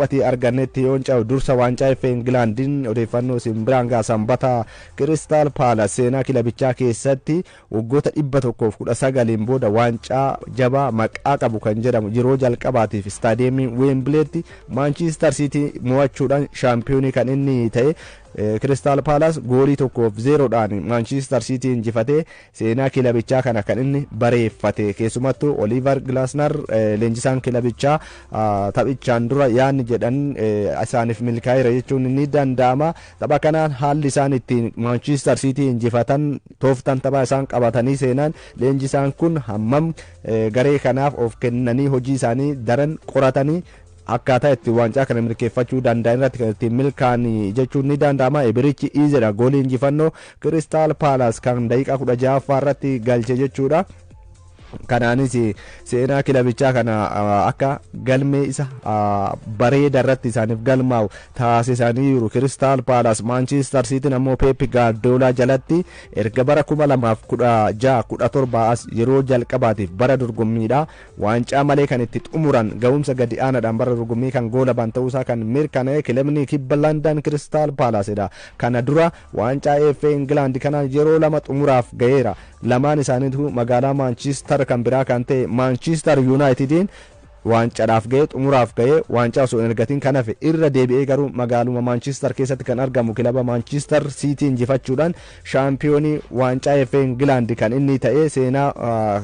dhiphatii argannetti yoonca dursa waancaa FA Englandin odeeffannoo Simbranga Sambata Crystal Palace seenaa kilabichaa keessatti waggoota 119 booda waancaa jabaa maqaa qabu kan jedhamu yeroo jalqabaatiif staadiyeemii Wembleytti Manchester City mo'achuudhaan shaampiyoonii kan inni ta'e Crystal Palace goolii 1-0 dhaan Manchester City injifatee seenaa kilabichaa kana kan inni bareeffate keessumattuu Oliver Glasner leenjisaan kilabichaa taphichaan dura yaanni jedhan isaaniif milkaa'eera jechuun ni danda'ama. Tapha kanaan haalli isaan ittiin Manchester City injifatan tooftan tapha isaan qabatanii seenaan leenjisaan kun hammam garee kanaaf of kennanii hojii isaanii daran qoratanii akkaataa itti waancaa kana mirkeeffachuu danda'an irratti kan ittiin milkaa'anii jechuun ni danda'ama. Ibirichi Izeedha goolii injifannoo Crystal Palace kan daqiiqaa 16 irratti galche jechuudha. Kanaanis seenaa kilabichaa kana akka galmee isa bareeda irratti isaaniif galmaa'u taasisanii jiru. Crystal Palace Manchester City ammoo Pep Guardiola jalatti erga bara 2016-17 as yeroo jalqabaatiif bara dorgommiidha waancaa malee kan itti xumuran ga'umsa gadi aanaadhaan bara dorgommii kan goolaban ta'uusaa kan mirkanaa'e kilabni kibba London Crystal Palaceedha. Kana dura waancaa FA England kana yeroo lama xumuraaf ga'eera. Lamaan isaaniitu magaalaa Manchester kan biraa kan ta'e Manchester Unitedin waancadhaaf ga'e xumuraaf ga'e waancaa osoo hin argatin kanaaf irra deebi'ee garuu magaaluma Manchester keessatti kan argamu kilaba Manchester City injifachuudhaan shaampiyoonii waancaa FA England kan inni ta'e seenaa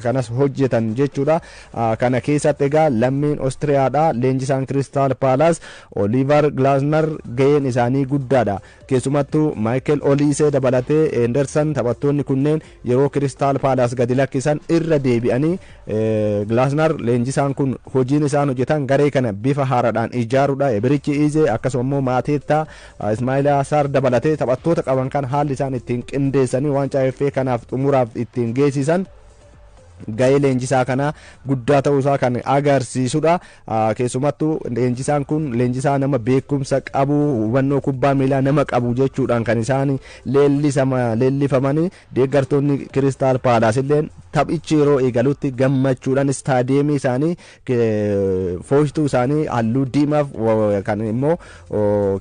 kanas hojjetan jechuudha. Kana keessatti egaa lammiin Austriyaadha leenjisaan Crystal Palace Oliver Glasner ga'een isaanii guddaadha. Keessumattuu Michael Olise dabalatee Henderson taphattoonni kunneen yeroo Crystal Palace gadi lakkisan irra deebi'anii Glasner leenjisaan kun hojiin isaan hojjetan garee kana bifa haaraadhaan ijaaruudha. Ibirichi Ize akkasumas Mateta Ismaila Sarr dabalatee taphattoota qaban kan haalli isaan ittiin qindeessanii waancaa FA kanaaf xumuraaf ittiin geessisan ga'ee leenjisaa kana guddaa ta'uusaa kan agarsiisudha. Keessumattuu leenjisaan kun leenjisaa nama beekumsa qabu hubannoo kubbaa miilaa nama qabu jechuudhaan kan isaan leellifamanii deeggartoonni Crystal Palace illeen taphichi yeroo eegalutti gammachuudhaan staadiyeemii isaanii fooshtuu isaanii halluu diimaaf kan immoo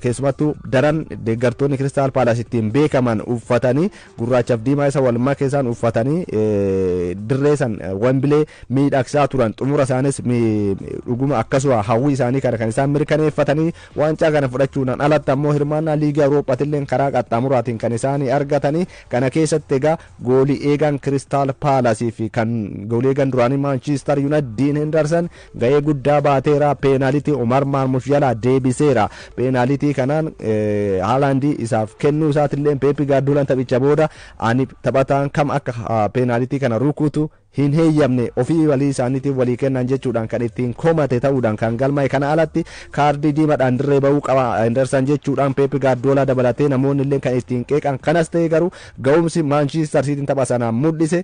keessumattuu daran deeggartoonni Crystal Palace ittiin beekaman uffatanii gurraachaaf diimaa isa wal makeessaan uffatanii dirree Wembley miidhagsaa turan xumura isaanis dhuguma akkasuma hawwii isaanii kana kan isaan mirkaneeffatanii waancaa kana fudhachuudhaan alatti ammoo hirmaannaa liiga Awurooppaatillee karaa qaxxaamuraatiin kan isaan argatanii kana keessatti egaa goolii eegan Crystal Palace fi kan goolii eegan duraanii Manchester United Dean Henderson ga'ee guddaa baateera. Peenaalitii Omar Marmush jalaa deebiseera. Peenaalitii kanaan Haalandii isaaf kennuu isaatillee Pep Guardiola taphicha booda ani taphataan kam akka peenaalitii kana rukutu hin heeyyamne ofii walii isaaniitiif walii kennan jechuudhaan kan ittiin komate ta'uudhaan kan galmaa'e. Kana alatti kaardii diimaadhaan dirree ba'uu qaba Henderson jechuudhaan Pep Guardiola dabalatee namoonni illee kan ittiin qeeqan. Kanas ta'e garuu ga'umsi Manchester City tapha sanaan mul'ise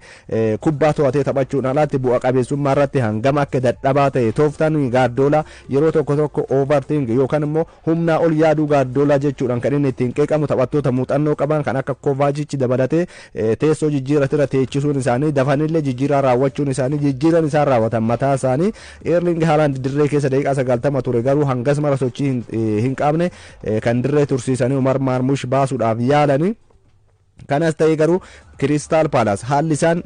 kubbaa to'atee taphachuudhaan alatti bu'a qabeessummaa irratti hangam akka dadhabaa ta'e tooftaan Guardiola yeroo tokko overthink yookaan immoo humnaa ol yaaduu Guardiola jechuudhaan kan inni ittiin qeeqamu taphattoota muuxannoo qaban kan akka Kovacic dabalatee teessoo jijjiirratira teechisuun isaanii dafanillee jijjiiraa raawwachuun isaanii jijjiiran isaan raawwatan mataa isaanii. Erling Haaland dirree keessa daqiiqaa 90 ture garuu hangas mara sochii hin qabne kan dirree tursiisanii Omar Marmush baasuudhaaf yaalanii. Kanas ta'e garuu Crystal Palace haalli isaan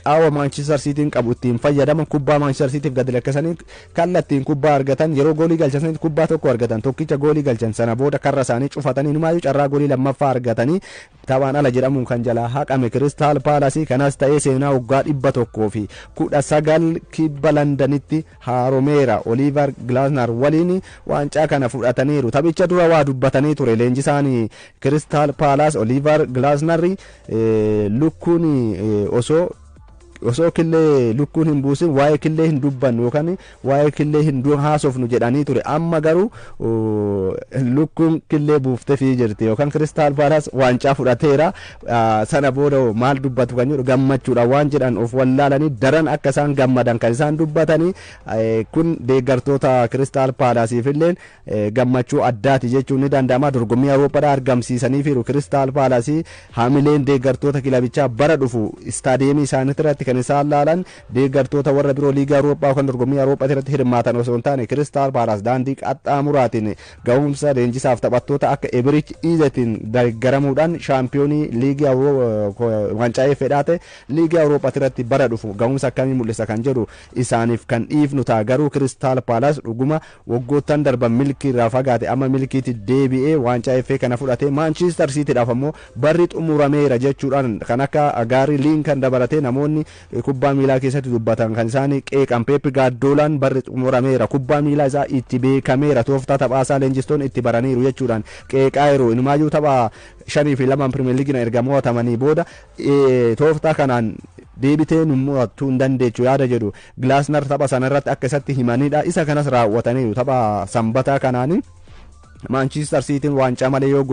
qaawwa Manchester City qabu ittiin fayyadaman kubbaa Manchester City gadi lakkisanii kallattiin kubbaa argatan yeroo goolii galchan kubbaa tokko argatan tokkicha goolii galchan sana booda karra isaanii cufatanii numaayyuu carraa goolii lammaffaa argatanii taphaan ala jedhamuun kan jalaa haqame Crystal Palace. Kanas ta'ee seenaa waggaa 119 kibba Londanitti haaromeera. Oliver Glasner waliin waancaa kana fudhataniiru. Taphicha dura waa dubbatanii ture leenjisaan Crystal Palace Oliver Glasner lukkuun osoo killee lukkuun hin buusin waa'ee killee hin dubbannu yookaan waa'ee killee hin haasofnu jedhanii ture. Amma garuu lukkuun killee buuftee fi jirti yookaan Crystal Palace waancaa fudhateera. Sana booda maal dubbatu kan jedhu gammachuudha waan jedhan of wallaalanii daran akka isaan gammadan kan isaan dubbatanii kun deeggartoota Crystal Palaceif illee gammachuu addaati jechuun ni danda'ama. Dorgommii Awurooppaadhaa argamsiisanii fiiru Crystal Palace haamileen deeggartoota kilabichaa bara dhufu istaadiyeemii isaaniitti irratti kan isaan laalan deeggartoota warra biroo liigaa Awurooppaa kan dorgommii Awurooppaa irratti hirmaatan osoo hin taane Crystal Palace daandii qaxxaamuraatiin ga'umsa leenjisaaf taphattoota akka Ebrich Izetiin deeggaramuudhaan shaampiyoonii liigaa waancaa fedhaate liigaa Awurooppaa irratti bara dhufu ga'umsa akkamii mul'isa kan jedhu isaaniif kan dhiifnu ta'a. Garuu Crystal Palace dhuguma waggoottan darban milkii irraa fagaate amma milkiitti deebi'ee waancaa FA kana fudhatee Manchester Cityidhaaf ammoo barri xumurameera jechuudhaan kan akka Gaarii Liinkan dabalatee namoonni kubbaa miilaa keessatti dubbatan kan isaan qeeqan Pep Guardiolaan barri xumurameera kubbaa miilaa isaa itti beekameera tooftaa taphaasaa leenjistoonni itti baraniiru jechuudhaan qeeqaa yeroo inumaayyuu tapha 5-2 Premier League erga mo'atamanii booda tooftaa kanaan deebitee mo'achuu hin dandeechu yaada jedhu Glasner tapha sanarratti akka isatti himanidha. Isa kanas raawwataniiru tapha sanbataa kanaanii Manchester City waancaa malee yoo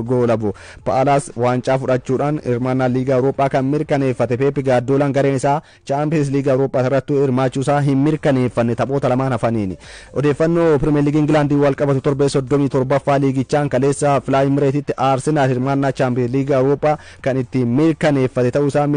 goolabu Palace waancaa fudhachuudhaan hirmaannaa liigaa Awurooppaa kan mirkaneeffate Pep Guardiolaan gareen isaa Champions League Awurooppaa irratti hirmaachuu isaa hin mirkaneeffanne taphoota lamaan hafaniini. Odeeffannoo Premier League England wal qabatu torbee 37ffaa liigichaan kaleessa Fly Emirates Arsenal hirmaannaa Champions League Awurooppaa kan itti mirkaneeffate ta'uu isaa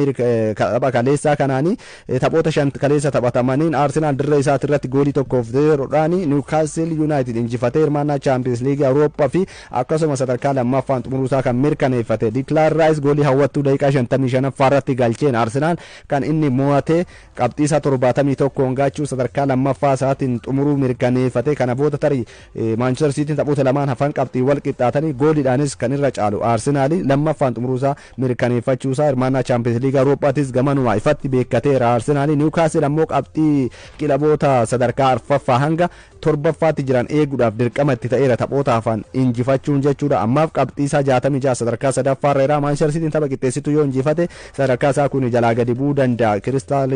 tapha kaleessaa kanaanii taphoota 5 kaleessa taphatamaniin Arsenal dirree isaatti irratti goolii 1-0dhaan Newcastle United injifatee hirmaannaa Champions League Awurooppaa fi akkasuma sadarkaa lammaffaan xumuruusaa kan mirkaneeffate. Declan Rice goolii hawwattuu daqiiqaa 55ffaa irratti galcheen Arsenal kan inni mo'ate qabxii isaa 71 gaachuu sadarkaa lammaffaa isaatiin xumuruu mirkaneeffate. Kana booda tarii Manchester City taphoota lamaan hafan qabxii wal qixxaatanii gooliidhaanis kan irra caalu Arsenal lammaffaan xumuruusaa mirkaneeffachuusaa hirmaannaa Champions League Awurooppaattis gamanuma ifatti beekateera. Arsenal Newcastle ammoo qabxii kilaboota sadarkaa arfaffaa hanga torbaffaatti jiran eeguudhaaf dirqama itti ta'eera taphoota hafan injifachuun jechuudha. Ammaaf qabxii isaa 66 sadarkaa sadaffaarra jira. Manchester City tapha qixxeessitu yoo injifate sadarkaa isaa kun jalaa gadi bu'uu danda'a. Crystal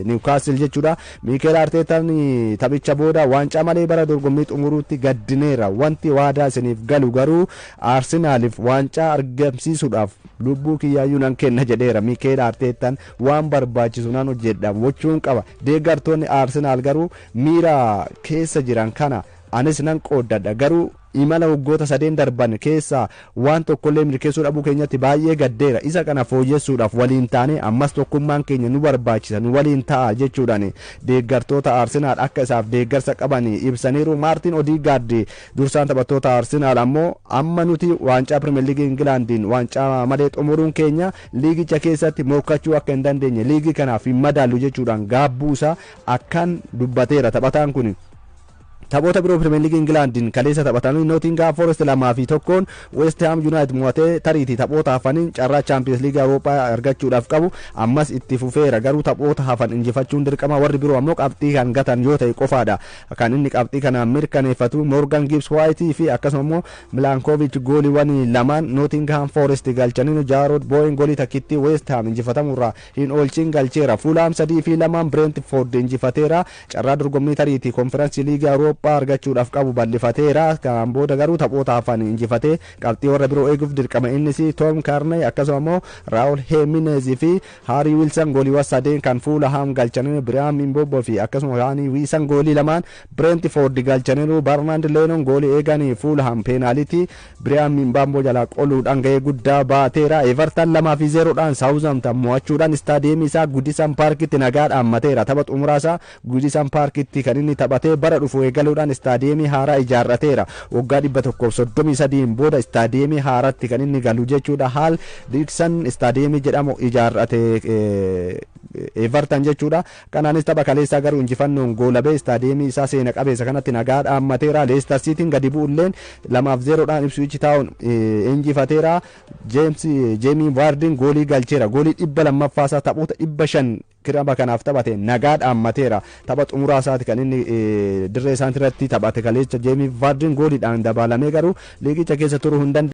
Newcastle jechuudha. Mikel Arteetaan taphicha booda waancaa malee bara dorgommii xumuruutti gaddineera. Wanti waadaa isiniif galu garuu Arsenaaliif waancaa argamsiisuudhaaf lubbuu kiyyaayyuu nan kenna jedheera. Mikel Arteetaan waan barbaachisu nan hojjedha gochuun qaba. Deeggartoonni Arsenaal garuu miira keessa jiran kana anis nan qooddadha garuu imala waggoota 3 darban keessa waan tokkollee milkeessuu dhabuu keenyatti baay'ee gaddeera. Isa kana fooyyessuudhaaf waliin taane ammas tokkummaan keenya nu barbaachisa nu waliin ta'a jechuudhaan deeggartoota Arsenaal akka isaaf deeggarsa qaban ibsaniiru. Martin Odegaard dursaan taphattoota Arsenaal ammoo amma nuti waancaa Premier League Englandiin waancaa malee xumuruun keenya liigicha keessatti mo'achuu akka hin dandeenye liigii kanaaf hin madaallu jechuudhaan gaabbuusaa akkan dubbateera. Taphataan kun taphoota biroo Premier League Englandiin kaleessa taphatanii Nottingham Forest 2-1 West Ham United mo'atee tariitii taphoota hafaniin carraa Champions League Awurooppaa argachuudhaaf qabu ammas itti fufeera. Garuu taphoota hafan injifachuun dirqama. Warri biroo ammoo qabxii kan gatan yoo ta'e qofaadha kan inni qabxii kana mirkaneeffatu. Morgan Gibbs White fi akkasuma immoo Milankovic gooliiwwan lamaan Nottingham Forest galchaniin Jarrod Bowen goolii takkitti West Ham injifatamurraa hin oolchin galcheera. Fulham 3-2 Brentford injifateera. Carraa dorgommii tariitii Conference League Awurooppaa argachuudhaaf qabu bal'ifateera. Kan booda garuu taphoota hafan injifatee qabxii warra biroo eeguuf dirqama. Innis Tom Carney akkasuma immoo Raul Jimenez fi Harry Wilson gooliiwwan 3 kan Fulham galchaniin Brian Mbeumo fi akkasuma Harry Wilson goolii lamaan Brentford galchaniin Bernard Leno goolii eegan Fulham penalty Brian Mbeumo jala qoluudhaan gahee guddaa baateera. Everton 2-0dhaan Southampton mo'achuudhaan istaadiyeemii isaa Goodison Parkitti nagaadhaan mateera. Tapha xumuraasaa Goodison Parkitti kan inni taphatee bara dhufu eegaluudhaan istaadiyeemii haaraa ijaarrateera. Waggaa 133 booda istaadiyeemii haaraatti kan inni galu jechuudha. Hal Dixon istaadiyeemii jedhamu ijaarrate Everton jechuudha. Kanaanis tapha kaleessaa garuu injifannoon goolabee istaadiyeemii isaa seena qabeessa kanatti nagaadhaan mateera. Leicester Cityn gadi bu'ulleen 2-0dhaan Ipswich Town injifateera. Jamie Vardy goolii galcheera. Goolii 200ffaasaa taphoota 500 kiraba kanaaf taphate nagaadhaan mateera. Tapha xumuraa isaati kan inni dirree isaaniirratti taphate kaleessa Jamie Vardy gooliidhaan dabalamee garuu liigicha keessa turuu hin dandeenye.